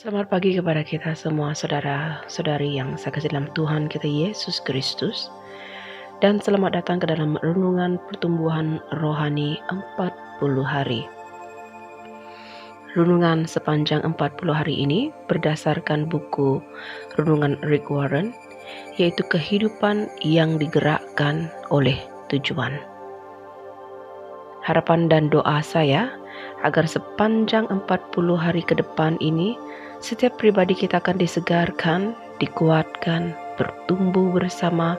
Selamat pagi kepada kita semua saudara-saudari yang saya kasih dalam Tuhan kita Yesus Kristus. Dan selamat datang ke dalam renungan pertumbuhan rohani 40 hari. Renungan sepanjang 40 hari ini berdasarkan buku renungan Rick Warren, yaitu kehidupan yang digerakkan oleh tujuan. Harapan dan doa saya agar sepanjang 40 hari ke depan ini setiap pribadi kita akan disegarkan, dikuatkan, bertumbuh bersama,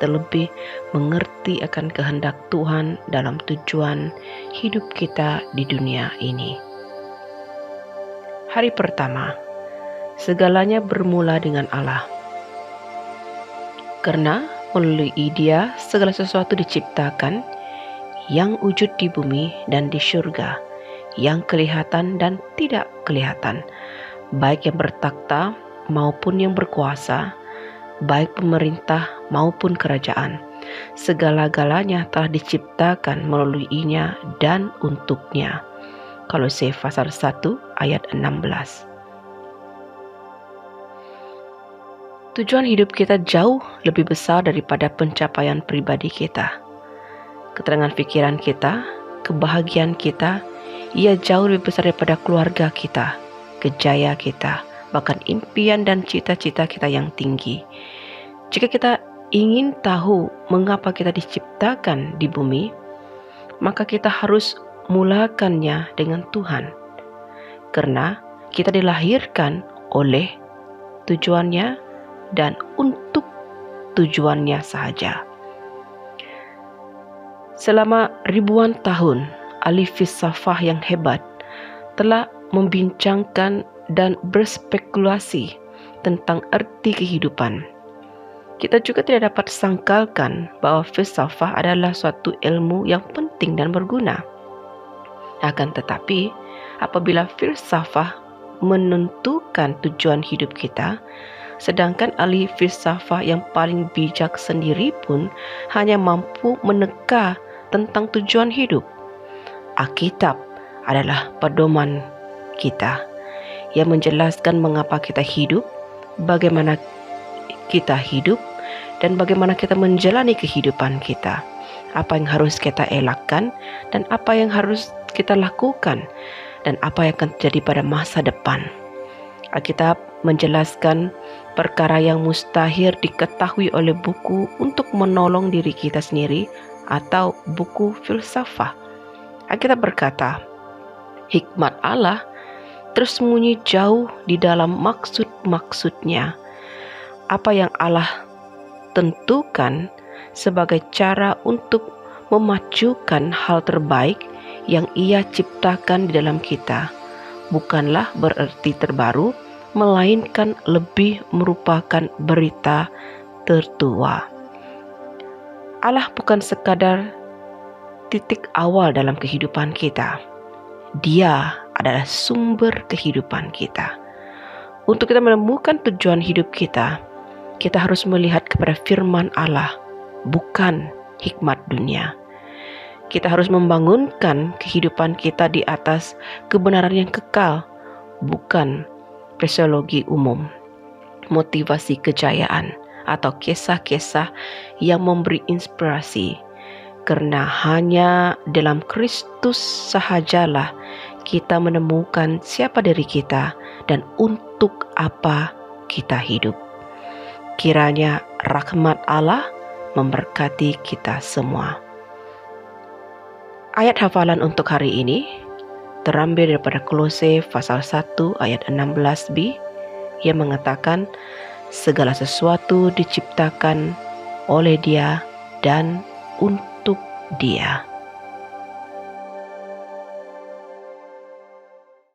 terlebih mengerti akan kehendak Tuhan dalam tujuan hidup kita di dunia ini. Hari pertama, segalanya bermula dengan Allah. Karena melalui Dia segala sesuatu diciptakan, yang wujud di bumi dan di syurga, yang kelihatan dan tidak kelihatan, baik yang bertakhta maupun yang berkuasa, baik pemerintah maupun kerajaan. Segala-galanya telah diciptakan melalui-Nya dan untuk-Nya. Kolose pasal 1 ayat 16. Tujuan hidup kita jauh lebih besar daripada pencapaian pribadi kita. Keterangan pikiran kita, kebahagiaan kita, ia jauh lebih besar daripada keluarga kita, kejayaan kita, bahkan impian dan cita-cita kita yang tinggi. Jika kita ingin tahu mengapa kita diciptakan di bumi, maka kita harus mulakannya dengan Tuhan. Karena kita dilahirkan oleh tujuannya dan untuk tujuannya sahaja. Selama ribuan tahun, ahli filsafah yang hebat telah membincangkan dan berspekulasi tentang arti kehidupan. Kita juga tidak dapat sangkalkan bahwa filsafah adalah suatu ilmu yang penting dan berguna. Akan tetapi, apabila filsafah menentukan tujuan hidup kita, sedangkan ahli filsafah yang paling bijak sendiri pun hanya mampu meneka tentang tujuan hidup. Alkitab adalah pedoman kita yang menjelaskan mengapa kita hidup, bagaimana kita hidup, dan bagaimana kita menjalani kehidupan kita. Apa yang harus kita elakkan dan apa yang harus kita lakukan dan apa yang akan terjadi pada masa depan. Alkitab menjelaskan perkara yang mustahil diketahui oleh buku untuk menolong diri kita sendiri atau buku filsafah. Alkitab berkata, hikmat Allah tersembunyi jauh di dalam maksud-maksudnya. Apa yang Allah tentukan sebagai cara untuk memajukan hal terbaik yang Ia ciptakan di dalam kita, bukanlah berarti terbaru, melainkan lebih merupakan berita tertua. Allah bukan sekadar titik awal dalam kehidupan kita. Dia adalah sumber kehidupan kita. Untuk kita menemukan tujuan hidup kita, kita harus melihat kepada firman Allah, bukan hikmat dunia. Kita harus membangunkan kehidupan kita di atas kebenaran yang kekal, bukan psikologi umum, motivasi kejayaan, atau kisah-kisah yang memberi inspirasi. Karena hanya dalam Kristus sahajalah kita menemukan siapa diri kita dan untuk apa kita hidup. Kiranya rahmat Allah memberkati kita semua. Ayat hafalan untuk hari ini terambil daripada Kolose pasal 1 ayat 16b yang mengatakan segala sesuatu diciptakan oleh Dia dan untuk Dia.